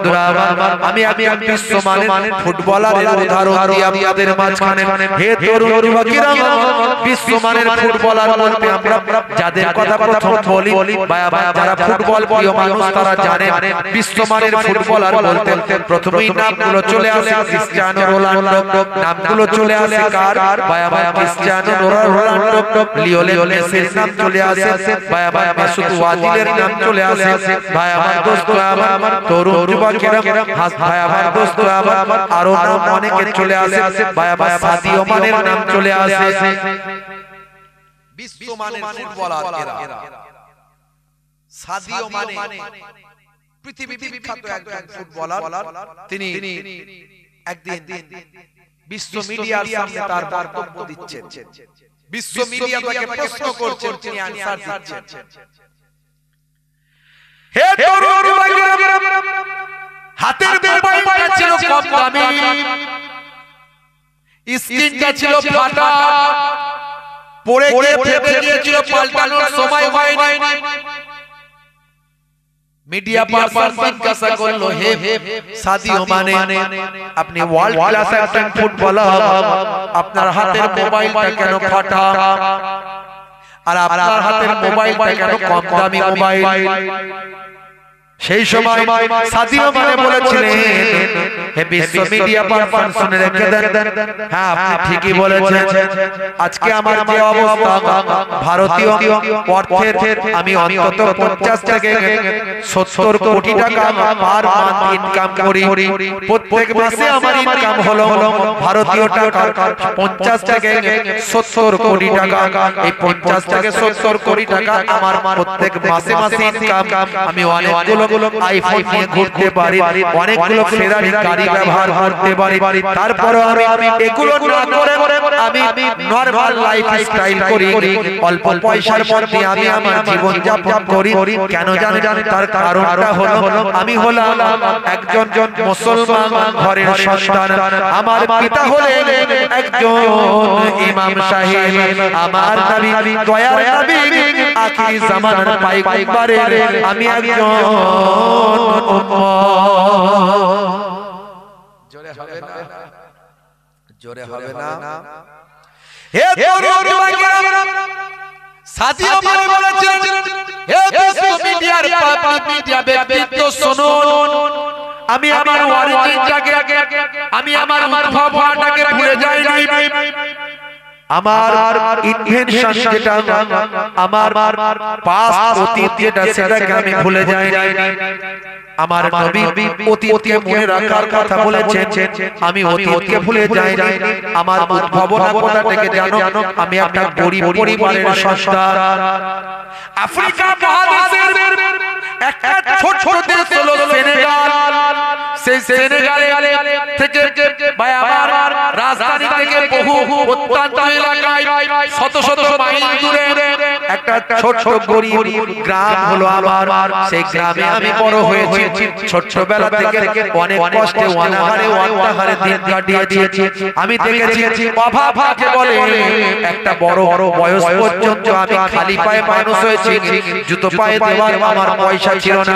বন্ধুরা আমার আমি বিশ্বমানের ফুটবলারের উদাহরণ দিই আপনাদের মাঝখানে। হে তরুণ যুবকেরা, বিশ্বমানের ফুটবলার বলতে আমরা যাদের কথা প্রথম বলি যারা ফুটবল প্রিয় মানুষ তারা জানেন বিশ্বমানের ফুটবলার বলতে প্রথমেই নামগুলো চলে আসে ক্রিস্টিয়ানো রোনাল্ডো, নামগুলো চলে আসে কার ক্রিস্টিয়ানো রোনাল্ডো, লিওনেল মেসির নাম চলে আসে, মেসুত ওয়াজিলের নাম চলে আসে, ভাই আমার দোস্ত আমার তরুণ যুবকেরা, ভাই আমার দোস্ত আমার আরো নাম অনেকে চলে আসে, ভাই আমার সাদিও মানের নাম চলে আসে। বিশ্বমানের ফুটবলার এরা। সাদিও মানে পৃথিবী বিখ্যাত একজন ফুটবলার, তিনি একদিন বিশ্ব মিডিয়ার সামনে তার বক্তব্য দিচ্ছেন, বিশ্ব মিডিয়া তাকে প্রশ্ন করছে, তিনি আনসার দিচ্ছেন। হে তরুণ যুবকেরা, হাতের মোবাইলটা ছিল কম দামি, স্ক্রিনটা ছিল ফাটা, পড়ে গিয়ে ফেটে গিয়েছিল, পাল্টানোর সময় হয়নি। মিডিয়া পারসন জিজ্ঞাসা করলো, হে সাদিও মানে আপনি ওয়ার্ল্ড ক্লাস একজন ফুটবলার, আপনার হাতের মোবাইলটা কেন ফাটা, আর আপনার হাতের মোবাইলটা কেন কম দামি মোবাইল? সেই সময় সাদিও মানে বলেছিলেন, হে বিশ্ব মিডিয়া পারসন শুনে রেখে দেন, হ্যাঁ আপনি ঠিকই বলেছেন, আজকে আমার যে অবস্থা ভারতীয় অর্থের আমি অন্তত 50 থেকে 70 কোটি টাকা পার মান্থ ইনকাম করি, প্রত্যেক মাসে আমার ইনকাম হলো ভারতীয় টাকা 50 থেকে 70 কোটি টাকা। এই 50 থেকে 70 কোটি টাকা আমার প্রত্যেক মাসে মাসে ইনকাম। আমি অনেকগুলো আইফোন নিয়ে ঘুরতে পারি, অনেকগুলো ফেরারি গাড়ি ব্যবহার করতে পারি, তারপরে আমি এগুলো না করে আমি নরমাল লাইফ স্টাইল করি, অল্প পয়সার মধ্যে আমি আমার জীবন যাপন করি। কেন জানেন? তার কারণটা হলো আমি হলাম একজন মুসলমান ঘরের সন্তান, আমার পিতা হলেন একজন ইমাম সাহেব, আমার নবী দয়ার নবী আখির জামানার পয়গম্বরের আমি একজন জোরে হবে না, জোরে হবে না। হে তরুণ যুবকেরা, সাদিও মানে বলেছেন, হে বিশ্ব মিডিয়ার পাবলিক মিডিয়া ব্যক্তিত্ব শুনুন, আমি আমার অরিজিনটাকে, আমি আমার উদ্ভাবনটাকে ভুলে যাইনি, আমার ইনভেনশন যেটা, আমার পাস্ট অতীত যেটা সেটাকে আমি ভুলে যাইনি। আমার নবী অতীতকে মনে রাখার কথা বলেছেন, আমি অতীতকে ভুলে যাইনি। আমার উদ্ভাবনা কথাটাকে জানো, আমি একটা গরিব পরিবারের সন্তান। আফ্রিকা মহাদেশের একটা ছোট দেশ হলো সেনেগাল, সেই সেনেগালে থেকে ভাই আমার রাজধানী থেকে বহু প্রত্যন্ত এলাকায় শত শত মাইল দূরে একটা ছোট গরিব গ্রাম হলো আমার। সেই গ্রামে আমি বড় হয়েছি, ছোটবেলা থেকে অনেক কষ্টে অনাহারে অত্যাচারে দিন কাটিয়েছি। আমি দেখেছি অভাব কাকে বলে, একটা বড় বয়স পর্যন্ত আমি খালি পায়ে মানুষ হয়েছি, জুতো পায়ে দেওয়ার আমার পয়সা ছিল না।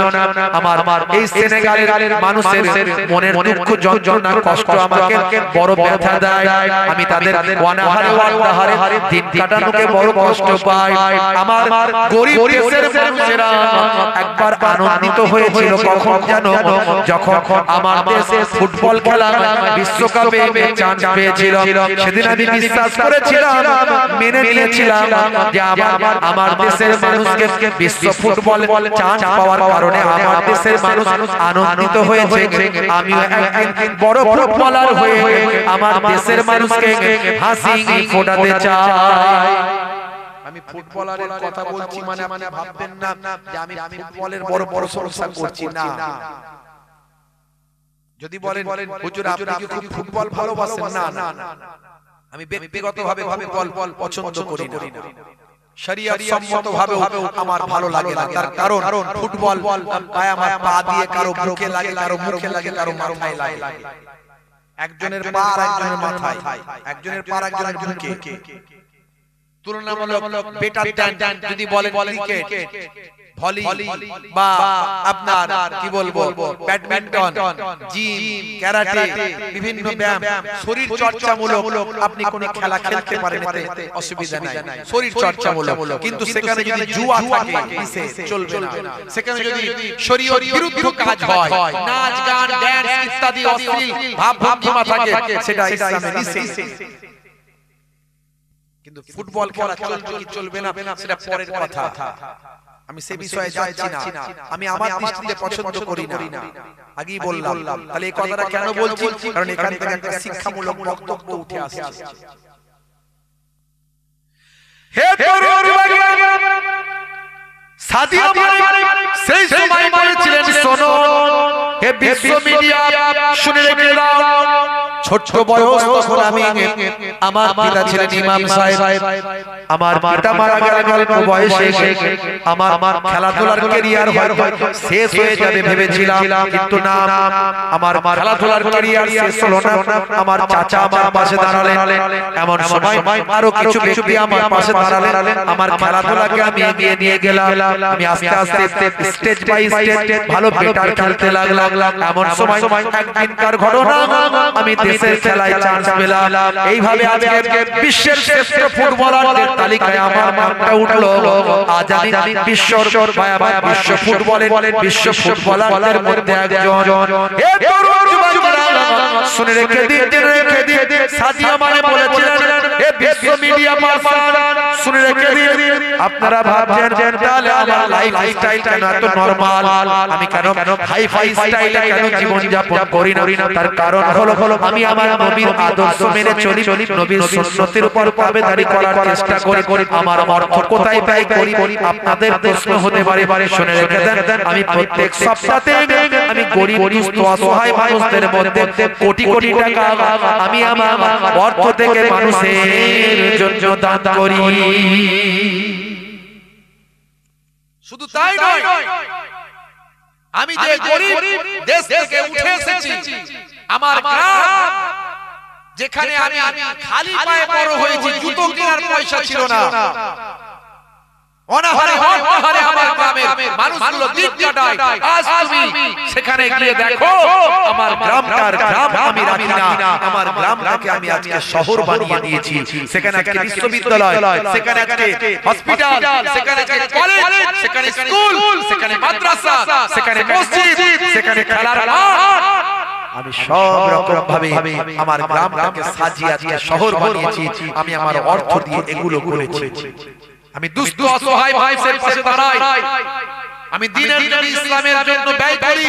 আমার এই সেনেগালের মানুষের মনের দুঃখ যন্ত্রণা কষ্ট আমাকে বড় ব্যথা দেয়, আমি তাদের অনাহারে অত্যাচারে দিন কাটানোকে বড় কষ্ট পাই। আমার গরিব দেশের মানুষেরা একবার আনন্দিত হয়েছিল কখন জানো, যখন আমার দেশে ফুটবল খেলা বিশ্বকাপে চান্স পেয়েছিল। সেদিন আমি বিশ্বাস করেছিলাম, মেনে নিয়েছিলাম যে আমার দেশের মানুষকে বিশ্ব ফুটবল চান্স পাওয়ার কারণে আমার দেশের মানুষ আনন্দিত হয়েছে, আমিও একদিন বড় ফুটবলার হয়ে আমার দেশের মানুষকে হাসি ফোটাতে চাই। আমি ফুটবলারের কথা বলছি মানে ভাববেন না যে আমি ফুটবলের বড় বড় প্রশংসা করছি না। যদি বলেন হুজুর আপনি কি খুব ফুটবল ভালোবাসেন, না, আমি ব্যক্তিগতভাবে ফুটবল পছন্দ করি না, শরিয়ত সম্মতভাবে আমার ভালো লাগে না। তার কারণ ফুটবল পায় আমার পা দিয়ে কারো মুখে লাগে, কারো মুখে লাগে, কারো মাথায় লাগে, একজনের পা আর একজনের মাথায়, একজনের পা আর একজনের মুখে। তুলনামূলক বেটার দেন যদি বলেন ক্রিকেট, ভলি বা আপনার কি বলবো ব্যাডমিন্টন, জিম, ক্যারাটে, বিভিন্ন ব্যায়াম, শরীর চর্চামূলক আপনি কোন খেলা খেলতে পারেন, এতে অসুবিধা নাই, শরীর চর্চামূলক। কিন্তু সেখানে যদি জুয়া থাকে চলবে না। সেখানে যদি শরীয়ত বিরুদ্ধ কাজ হয়, নাচ গান ড্যান্স ইত্যাদি অশ্লীল ভাব ভঙ্গিমা থাকে, সেটা ইসলামে নিষেধ। কিন্তু ফুটবল খেলা চলবে কি চলবে না সেটা পরের কথা, আমি সে বিষয়ে যাচ্ছি না। আমি আমার দৃষ্টিতে পছন্দ করি না, আগেই বললাম। তাহলে এই কথাটা কেন বলছি? কারণ এখান থেকে একটা শিক্ষামূলক বক্তব্য উঠে আসছে। হে তরুণ যুবকেরা, সাদিয়া মালিক সেই সময় বলেছিলেন, শোনো হে বিশ্ব মিডিয়া, শুনে রেখে দাও। ছোট্ট বয়স তখন আমি, আমার পিতা ছিলেন ইমাম সাহেব, আমার পিতা মারা গেলেন অল্প বয়সে। আমার খেলাধুলার ক্যারিয়ার হয়তো শেষ হয়ে যাবে ভেবেছিলাম, কিন্তু না, আমার খেলাধুলার ক্যারিয়ার শেষ হলো না। আমার চাচা আমার পাশে দাঁড়ালেন। এমন সময় আরো কিছু ব্যক্তি আমার পাশে দাঁড়ালেন। আমার খেলাধুলাকে আমি এগিয়ে নিয়ে গেলাম। আমি আস্তে আস্তে স্টেজ বাই স্টেজ ভালো বেটার খেলতে লাগলাম। এমন সময় একদিনকার ঘটনা, আমি দেশের খেলায় চান্স পেলাম। এইভাবে আজকে বিশ্বের শ্রেষ্ঠ ফুটবলারদের তালিকায় আমার নামটা উঠলো। আজ আমি বিশ্ব ফুটবলারদের মধ্যে একজন। হে তরুণ যুবকেরা, শুনে রেখে দিন, সাদিয়া মানে বলেছিলেন, হে বিশ্ব মিডিয়া পারসন, শুনে রেখে দিন। আপনারা ভাবছেন তাহলে আমার লাইফ স্টাইল কেন এত নরমাল, আমি কেন হাই ফাই স্টাইলে কেন জীবন যাপন করি না? তার কারণ হলো আমি আমার নবীর আদর্শ মেনে চলি, নবীর সুন্নতের উপর তাবেদারি করার চেষ্টা করি। আমার অর্থ কোথায় ব্যয় করি? আপনাদের প্রশ্ন হতে পারে, শুনে রেখে দেন, আমি প্রত্যেক সপ্তাহে আমি গরিব দুস্থ অসহায় মানুষদের মধ্যে কোটি কোটি টাকা আমি আমার অর্থ থেকে মানুষের জন্য দান করি। শুধু তাই নয়, আমি যে গরিব দেশ থেকে উঠে এসেছি, আমার গ্রাম যেখানে আমি খালি পায়ে বড় হয়েছি, জুতো কেনার পয়সা ছিল না, অনাহারে আমার গ্রামের মানুষগুলো দিন কাটায়। আজ তুমি সেখানে গিয়ে দেখো, আমার গ্রামটার গ্রাম আমি রাখি না, আমার গ্রামটাকে আমি আজকে শহর বানিয়ে দিয়েছি। সেখানে আজকে বিশ্ববিদ্যালয়, সেখানে আজকে হসপিটাল, সেখানে আজকে কলেজ, সেখানে স্কুল, সেখানে মাদ্রাসা, সেখানে মসজিদ, সেখানে খেলার মাঠ, আমি সব রকম ভাবে আমার গ্রামটাকে সাজিয়ে আজকে শহর বানিয়েছি। আমি আমার অর্থ দিয়ে এগুলো করেছি। আমি দুস্থ অসহায় ভাইদের পাশে দাঁড়াই, আমি দ্বীনের জন্য, ইসলামের জন্য ব্যয় করি।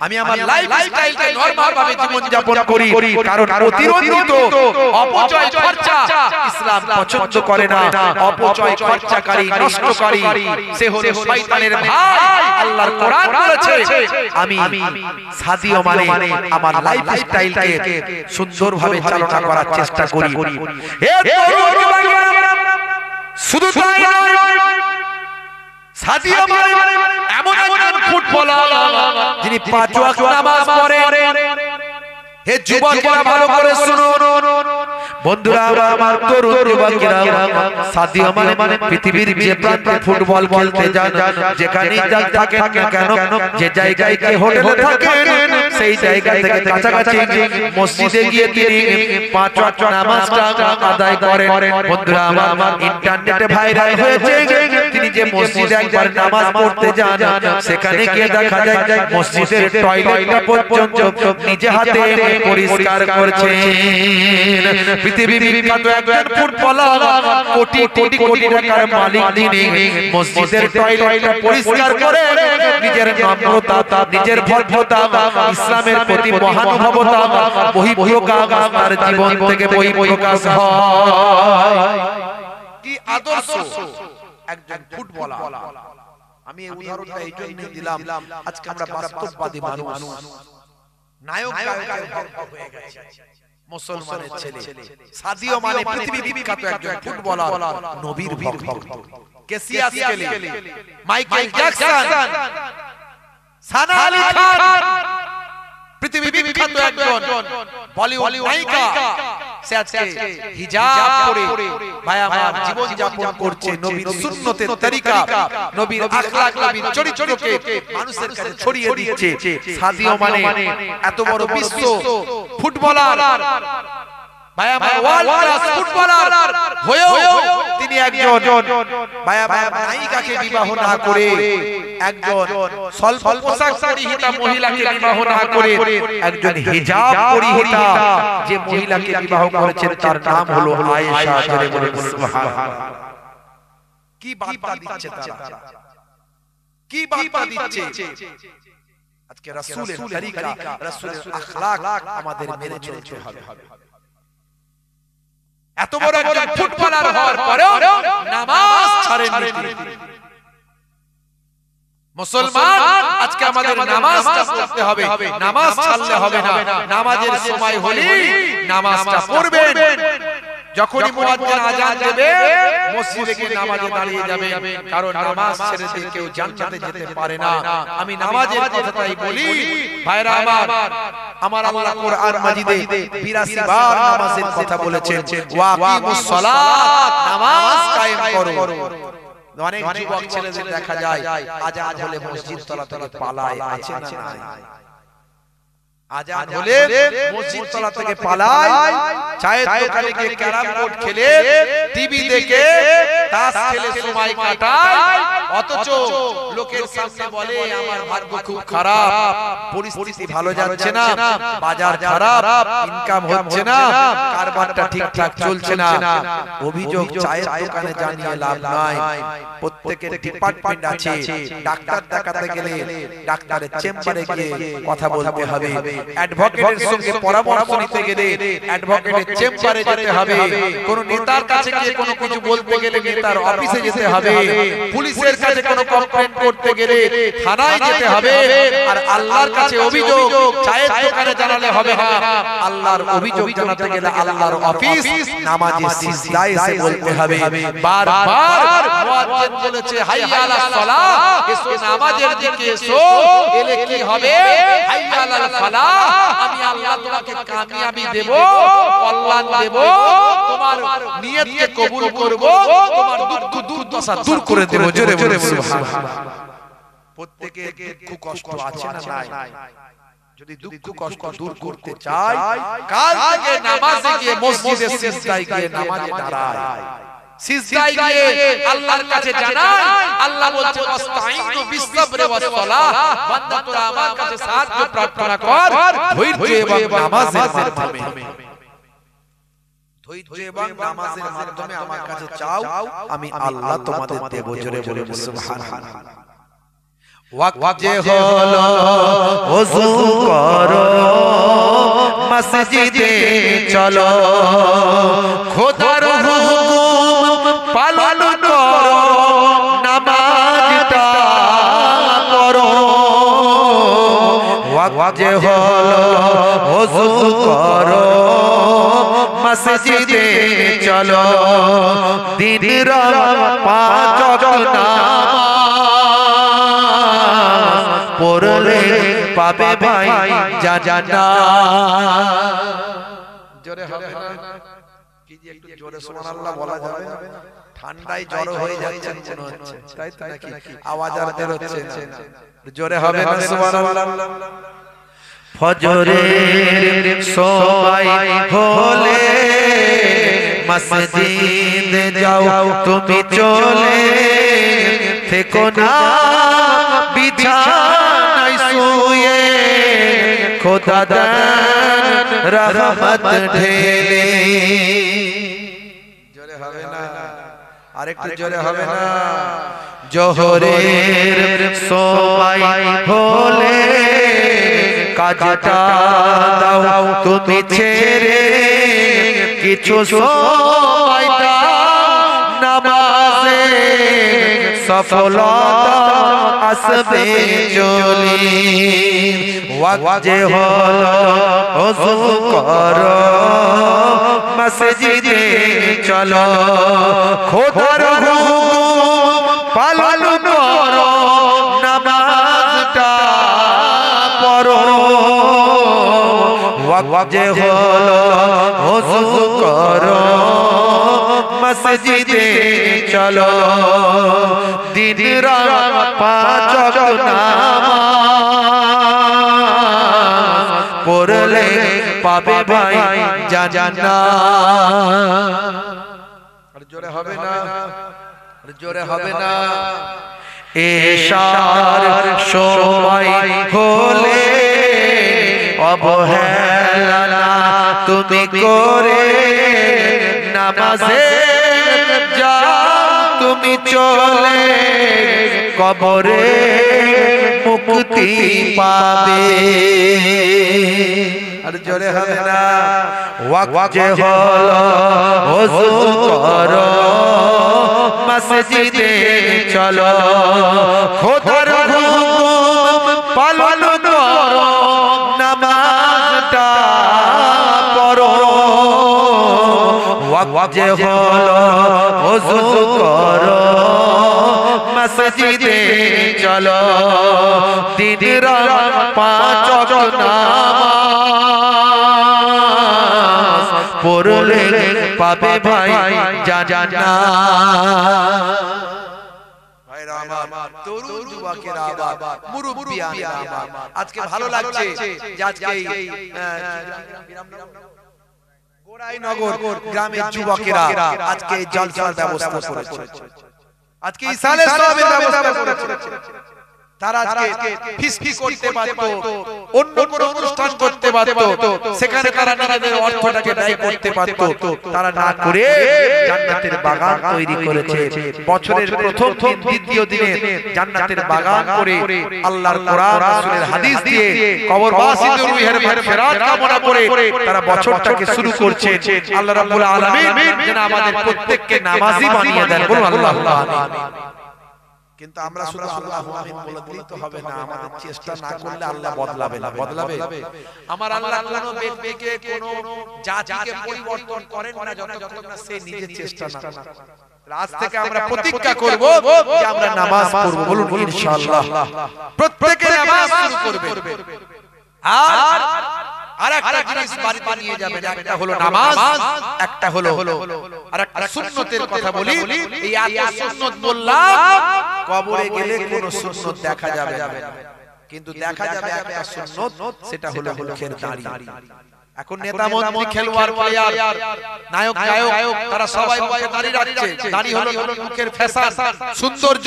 আমি আমার লাইফস্টাইলকে নরমাল ভাবে জীবন যাপন করি, কারণ অতিরঞ্জিত অপচয় খরচা ইসলাম পছন্দ করে না। অপচয় খরচাকারী, নষ্টকারী সে হলো শয়তানের ভাই। আল্লাহর কোরআন বলেছে, আমি সাদিয়া মানে আমার লাইফস্টাইলকে সুন্দরভাবে চালনা করার চেষ্টা করি। হে তরুণ যুবকেরা, শুধু তাই নয়, সাদিয়া মানে এমন একজন ফুটবলার যিনি 5 ওয়াক্ত নামাজ পড়েন। হে যুবকেরা, ভালো করে শুনুন, বন্ধুরা আমার তরুণ যুবকেরা, সাদিয়া মানে পৃথিবীর যে প্রান্তে ফুটবল খেলতে যান, যেখানেই থাকেন না কেন, যে জায়গায় কি হোটেলে থাকেন, সেই জায়গা থেকে কাছাকাছি মসজিদে গিয়ে তিনি 5 ওয়াক্ত নামাজটা আদায় করেন। বন্ধুরা আমার ইন্টারনেটে ভাইরাল হয়েছে, তিনি যে মসজিদে একবার নামাজ পড়তে যান, সেখানে গিয়ে দেখা যায় মসজিদের টয়লেটটা পর্যন্ত নিজে হাতে পরিষ্কার করছেন। পৃথিবীর বিখ্যাত একজন ফুটবলার, কোটি কোটি কোটি টাকার মালিক, তিনি মসজিদের টয়লেটটা পরিষ্কার করে নিজের নম্রতা, নিজের ভদ্রতা, ইসলামের প্রতি মহানুভবতা বহিঃপ্রকাশ তার জীবন থেকে বহিঃপ্রকাশ হয়। কি আদর্শ একজন ফুটবলার! আমি এই উদাহরণটা এই জন্য দিলাম, আজকে আমরা বাস্তববাদী মানুষ, নায়ক গায়কের ভক্ত হয়ে গেছে মুসলমানের ছেলে। সাদিয়া মানে পৃথিবী বিখ্যাত একজন ফুটবলার, নবীর ভক্ত। কেসিয়াস কেলি, মাইকেল জ্যাকসন, সানা আলী খান, পৃথিবী বিখ্যাত একজন বলিউড নায়িকা সে আজকে হিজাব পরে ভাই আমার জীবন যাপন করছে, নবীর সুন্নতের তরিকা, নবীর আখলাক, নবীর চরিত্রকে মানুষের কাছে ছড়িয়ে দিচ্ছে। সাদিও মানে এত বড় বিশ্ব ফুটবলার, ভাই আমার ওয়ার্ল্ড ক্লাস ফুটবলার হয়েও তিনি একজন ভাই আমার নায়িকাকে বিবাহ না করে, একজন স্বল্প পোশাক পরিহিতা মহিলাকে বিবাহ না করে, একজন হিজাব পরিহিতা যে মহিলাকে বিবাহ করেছেন তার নাম হলো আয়েশা। জোরে বলুন সুবহানাল্লাহ। কি বার্তা দিচ্ছে তারা, কি বার্তা দিচ্ছে? আজকে রাসূলের তরিকা, রাসূলের আখলাক আমাদের মেনে চলতে হবে। এত বড় একজন ফুটবলার হওয়ার পরেও নামাজ ছাড়েননি মুসলমান। আজকে আমাদের নামাজটা পড়তে হবে, নামাজ ছাড়লে হবে না। নামাজের সময় হলেই নামাজটা পড়বেন। যখনই মুয়াজ্জিন আযান দেবে মসজিদে গিয়ে নামাজে দাঁড়িয়ে যাবেন, কারণ নামাজ ছেড়ে দিয়ে কেউ জান্নাতে যেতে পারে না। আমি নামাজের কথাটাই বলি ভাইরা আমার। আমার আল্লাহ কোরআন মাজিদে 82 বার নামাজের কথা বলেছেন। ওয়া আকিমুস সালাত, নামাজ কায়েম করো। অনেক যুবক ছেলেদের দেখা যায় আযান হলে মসজিদ তলা থেকে পালায়, আছে না নাই? আযান হলে মসজিদ তলা থেকে পালায়, চায়ের দোকানে গিয়ে ক্যারাম বোর্ড খেলে, টিভি দেখে, তাস খেলে সময় কাটায়। অথচ লোকের সামনে বলে আমার ভাগ্য খুব খারাপ, পরিস্থিতি ভালো যাচ্ছে না, বাজার খারাপ, ইনকাম হচ্ছে না, কারবারটা ঠিকঠাক চলছে না। অভিযোগ চায়ের দোকানে জানিয়ে লাভ নাই। প্রত্যেকের ডিপার্টমেন্ট আছে। ডাক্তার দেখাতে গেলে ডাক্তারের চেম্বারে গিয়ে কথা বলতে হবে, অ্যাডভোকেটের সঙ্গে পরামর্শ নিতে গেলে অ্যাডভোকেটের চেম্বারে যেতে হবে, কোন নেতার কাছে গিয়ে কোনো কিছু বলতে গেলে নেতার অফিসে যেতে হবে, পুলিশের কাছে কোনো কমপ্লেইন করতে গেলে থানায় যেতে হবে। আর আল্লাহর কাছে অভিযোগ চায়ের দোকানে জানালে হবে না। আল্লাহর অভিযোগ জানাতে গেলে আল্লাহর অফিস নামাজে সিজদায় এসে বলতে হবে। বারবার মুয়াজ্জিন বলেছে হাইয়া আলাস সালাহ, এসো নামাজের দিকে এসো। এলে কি হবে? হাইয়া আলাল ফালাহ, আমি আল্লাহ তোমাকে কামিয়াবি দেব, কল্যাণ দেব, তোমার নিয়তকে কবুল করব, তোমার দুঃখ দুর্দশা দূর করে দেব। জোরে বলে সুবহানাল্লাহ। প্রত্যেকের দুঃখ কষ্ট আছে না নাই? যদি দুঃখ কষ্ট দূর করতে চাই, কাল থেকে নামাজে গিয়ে মসজিদে সিজদায় গিয়ে নামাজে দাঁড়ায়, সিজদায় গিয়ে আল্লাহর কাছে জানাই। আল্লাহ বলছে ওয়াস্তাইনু বিসসাবরি ওয়াস সালাহ, বান্দা তোরা আমার কাছে সাহায্য প্রার্থনা কর ধৈর্য এবং নামাজের মাধ্যমে। ধৈর্য এবং নামাজের মাধ্যমে আমার কাছে চাও, আমি আল্লাহ তোমাদের দেব। জোরে বলুন সুবহানাল্লাহ। ওয়াক্ত যে হলো ওযু করো, মসজিদে চলো, খোদার হুকুম পালন করো, নামাজটা করো। ওয়াক্ত যে হলো ওযু করো, মসজিদে চলো, দিন রাত পাঁচ ওয়াক্ত পড়লে পাবে ভাই জান্নাত। জোরে হবে না? কি যে একটু জোরে সুবহানাল্লাহ বলা যাবে? ঠান্ডায় জ্বর হয়ে যাচ্ছে মনে হচ্ছে, তাই তো নাকি? আওয়াজ আর বের হচ্ছে না। জোরে হবে না সুবহানাল্লাহ? ফজরের সময় হলে মসজিদ যাও তুমি চলে, থেকো না বিছানায় শুয়ে, খোদা দেন রহমত ঢেলে। জোরে হবে না? আরেকটু জোরে হবে না? জোহরের সময় হলে কাজটা দাও তুমি ছেড়ে, কিছু সময় দাও নামাজে, সফলতা আসবে চলি। ওয়াক্ত যে হলো ওযু করো, মসজিদে চলো, খোদার হুকুম পালন করো, নামাজটা পড়ো। ওয়াক্ত যে হলো ওযু করো মসজিদে চলো দিন রাত পাঁচ ওয়াক্ত নামাজ পড়লে পাবে ভাই জান্নাত। জোরে হবে না, জোরে হবে না। এশার সময় হলে অবহেলা তুমি করে নামাজে যাও তুমি চলে কবরে মুক্তি পাবে। আর জোরে হবে না। ওয়াক্ত যে হলো ওযু করো মসজিদে চলো খোদার হুকুম পালন করো নামাজটা পড়ো। ওয়াক্ত যে হলো ওযু করো মসজিদে চলো দিন রাত পাঁচ ওয়াক্ত নামাজ পড়লে পাবে ভাই জান্নাত। ভাইরা আমার, তরুণ যুবকেরা আমার, মুরব্বিয়ানেরা আমার, আজকে ভালো লাগছে যে আজকে গোড়াইনগর গ্রামের যুবকেরা আজকে জলসার ব্যবস্থা করেছে, আজকে ইসালে সওয়াবের ব্যবস্থা করেছে। তারা আজকে ফিস্টি করতে পারত, অন্য কোন অনুষ্ঠান করতে পারত, সেখানে তারা নিজেদের অর্থটাকে ব্যয় করতে পারত, তারা না করে জান্নাতের বাগান তৈরি করেছে। বছরের প্রথম দিন দ্বিতীয় দিনে জান্নাতের বাগান করে আল্লাহর কোরআন রাসূলের হাদিস দিয়ে কবরবাসীদের রূহের মাগফিরাত কামনা করে তারা বছরটাকে শুরু করছে। আল্লাহ রাব্বুল আলামিন যেন আমাদের প্রত্যেককে নামাজি বানিয়ে দেন, বলুন আল্লাহুম্মা আমিন। কিন্তু আমরা শুধু আল্লাহু আমিন বলে দিলেই তো হবে না, আমাদের চেষ্টা না করলে আল্লাহ বদলাবে না। বদলাবে আমার আল্লাহ কোনো ব্যক্তিকে কোনো জাতিকে পরিবর্তন করেন না যতক্ষণ না সে নিজে চেষ্টা না করে। আজ থেকে আমরা প্রতিজ্ঞা করব যে আমরা নামাজ পড়ব, বলুন ইনশাআল্লাহ। প্রত্যেকে নামাজ শুরু করবে। আর আরেকটা জিনিস বাড়িতে নিয়ে যাবেন, একটা হলো নামাজ, একটা হলো আর একটা সুন্নতের কথা বলি। এই এত সুন্নত বললাম, কবরে গেলে কোনো সুন্নত দেখা যাবে না, কিন্তু দেখা যাবে একটা সুন্নত, সেটা হলো মুখের দাড়ি। এখন নেতা মন্ত্রী খেলোয়াড় প্লেয়ার নায়ক গায়ক তারা সবাই মুখে দাড়ি রাখছে, দাড়ি হলো মুখের ফ্যাশন সৌন্দর্য,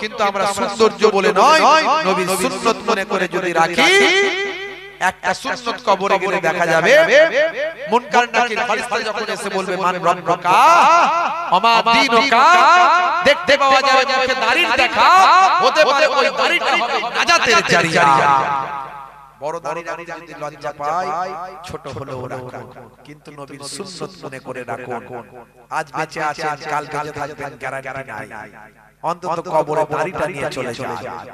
কিন্তু আমরা সৌন্দর্য বলে নয় নবীর সুন্নত মনে করে যদি রাখি, একটা সুন্নত কবরে গেলে দেখা যাবে। মুনকার নাকির ফেরেশতা যখন এসে বলবে মান রব্বুকা ওমা দীনুকা, দেখতে পাওয়া যাবে মুখে দাড়ি দেখা, হতে পারে ওই দাড়িটা হবে নাজাতের জারিয়া। বড় দাড়ি রাখতে যদি লজ্জা পায়, ছোট হলেও রাখুন, কিন্তু নবীর সুন্নত মনে করে রাখুন। আজ বেঁচে আছেন, কাল বেঁচে থাকবেন গ্যারান্টি নাই, অন্তত কবরে দাড়িটা নিয়ে চলে যান।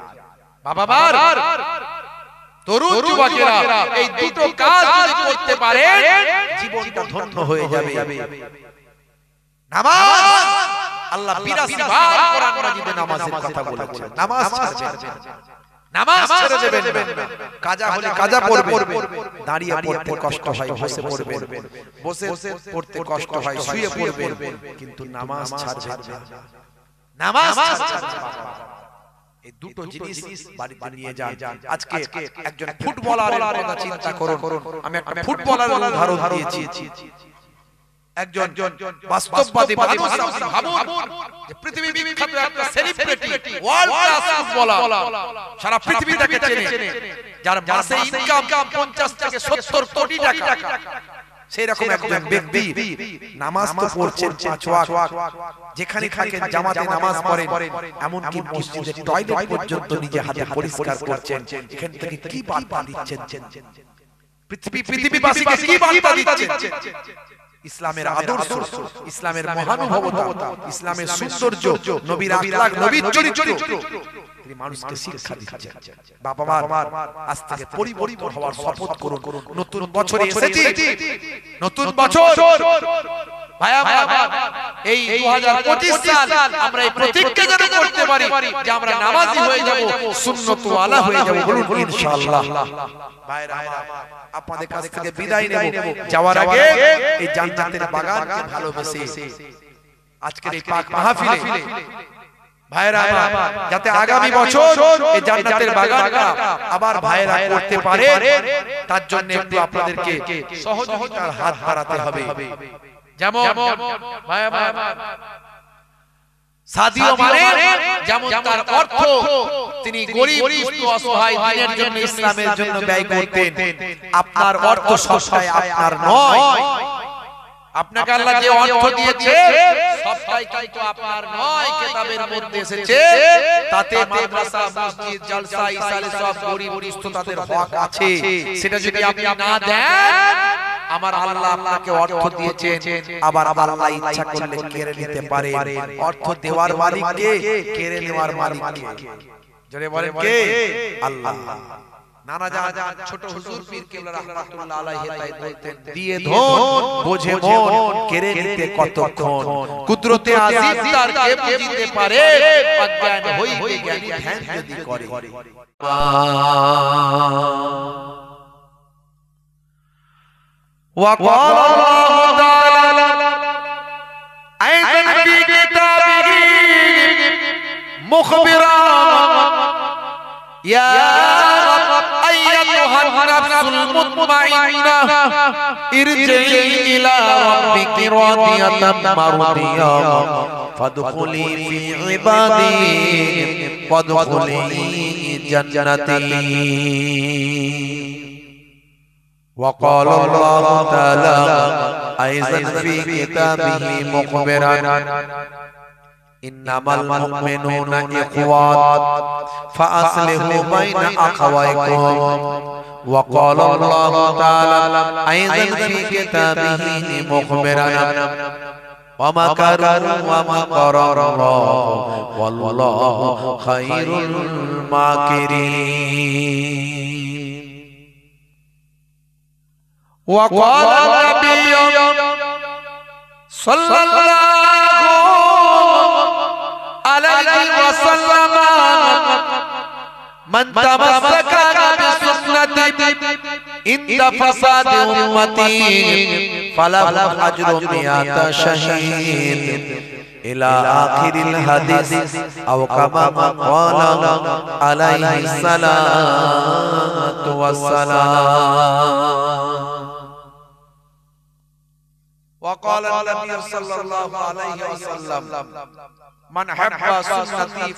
বাবার তরুণ যুবকেরা এই দুটো কাজ যদি করতে পারে, জীবনটা ধন্য হয়ে যাবে। নামাজ, আল্লাহ 82 বার কোরআন মাজিদে নামাজের কথা বলেছেন। নামাজ ছাড়বেন, নামাজ ছেড়ে দেবেন না। কাজা হলে কাজা পড়বেন, দাঁড়িয়ে পড়তে কষ্ট হয় বসে পড়বেন, বসে পড়তে কষ্ট হয় শুয়ে পড়বেন, কিন্তু নামাজ ছাড়বেন না। নামাজ ছাড়বেন। এই দুটো জিনিস বাড়িতে নিয়ে যান। আজকে একজন ফুটবলারের কথা চিন্তা করুন। আমি একটা ফুটবলারের উদাহরণ দিয়েছি। একজন বাস্তববাদী মানুষ, আপনি ভাবুন যে পৃথিবী বিখ্যাত একটা সেলিব্রিটি, ওয়ার্ল্ড ক্লাস ফুটবলার, সারা পৃথিবী তাকে চেনে, যার মাসে ইনকাম 50 থেকে 70 কোটি টাকা। সেই রকম একজন ব্যক্তি নামাজ তো পড়ছেন 5 ওয়াক্ত, যেখানে থাকেন জামাতে নামাজ পড়েন, এমন কি মসজিদের টয়লেট পর্যন্ত নিজে হাতে পরিষ্কার করছেন। এখান থেকে কি বার্তা দিচ্ছেন? পৃথিবীবাসীকে কি বার্তা দিচ্ছেন? ইসলামের আদর্শ, ইসলামের মহানুভবতা, ইসলামের সৌন্দর্য, নবীর আখলাক, নবীর চরিত্র তিনি মানুষকে শিক্ষা দিচ্ছেন। বাবা মা, আজ থেকে পরিবর্তন হওয়ার শপথ করুন। নতুন বছরে এসেছি, নতুন বছর ভাইয়া, এই 2025 সাল আমরা এই প্রতিজ্ঞা যেন করতে পারি যে আমরা নামাজি হয়ে যাব, সুন্নত ওয়ালা হয়ে যাব, বলুন ইনশাআল্লাহ। ভাইরা আমার, আপনাদের কাছ থেকে বিদায় নেব, যাওয়ার আগে এই জান্নাতের বাগানকে ভালোবেসে আজকের এই পাক মাহফিলে ভাইরা আমার যাতে আগামী বছর এই জান্নাতের বাগানটা আবার ভাইরা করতে পারে, তার জন্য একটু আপনাদেরকে সহযোগিতার হাত বাড়াতে হবে। যেমন ভাইরা সাদিও মানে যেমন তার অর্থ তিনি গরিব দুস্থ অসহায় দিনের জন্য, ইসলামের জন্য ব্যয় করতেন। আপনার অর্থ সবটাই আপনার নয়, আপনাকে আল্লাহ যে অর্থ দিয়েছে সবটাই কিন্তু আপনার নয়। কিতাবের মধ্যে এসেছে তাতে মাদ্রাসা, মসজিদ, জলসা, ইসালে সব গরিব দুস্থ তাদের হক আছে। সেটা যদি আপনি না দেন, আমার আল্লাহ আপনাকে অর্থ দিয়েছেন, আবার আল্লাহ ইচ্ছা করলে কেড়ে নিতে পারে। অর্থ দেওয়ার মালিককে, কেড়ে নেওয়ার মালিককে জোরে বলেন কে? আল্লাহ। নানা জান ছোট হুজুর পীর কেবলা রাহমাতুল্লাহ আলাইহি তাই বলতেন, দিয়ে ধন বোঝে মন, কেড়ে নিতে কতক্ষণ। কুদরতে আজিম তার কে বুঝিতে পারে, অজ্ঞান হইবে জ্ঞানী ধ্যান যদি করে। وقال الله تعالى أيضا في كتابه مخبرا يا أيتها النفس المطمئنة ارجعي إلى ربك راضية مرضية فادخلي في عبادي وادخلي جنتي. وقال الله تعالى أيضا في كتابه مخبرا إنما المؤمنون إخوة فأصلحوا بين أخويكم. وقال الله تعالى أيضا في كتابه مخبرا ومكروا ومكر الله والله خير الماكرين. وقال النبي صلى الله عليه وسلم من تمسك بسنتي عند فساد أمتي فله أجر 100 شهيد إلى آخر الحديث أو كما قال عليه الصلاة والسلام. وقال النبي صلى الله عليه وسلم من حب سنتي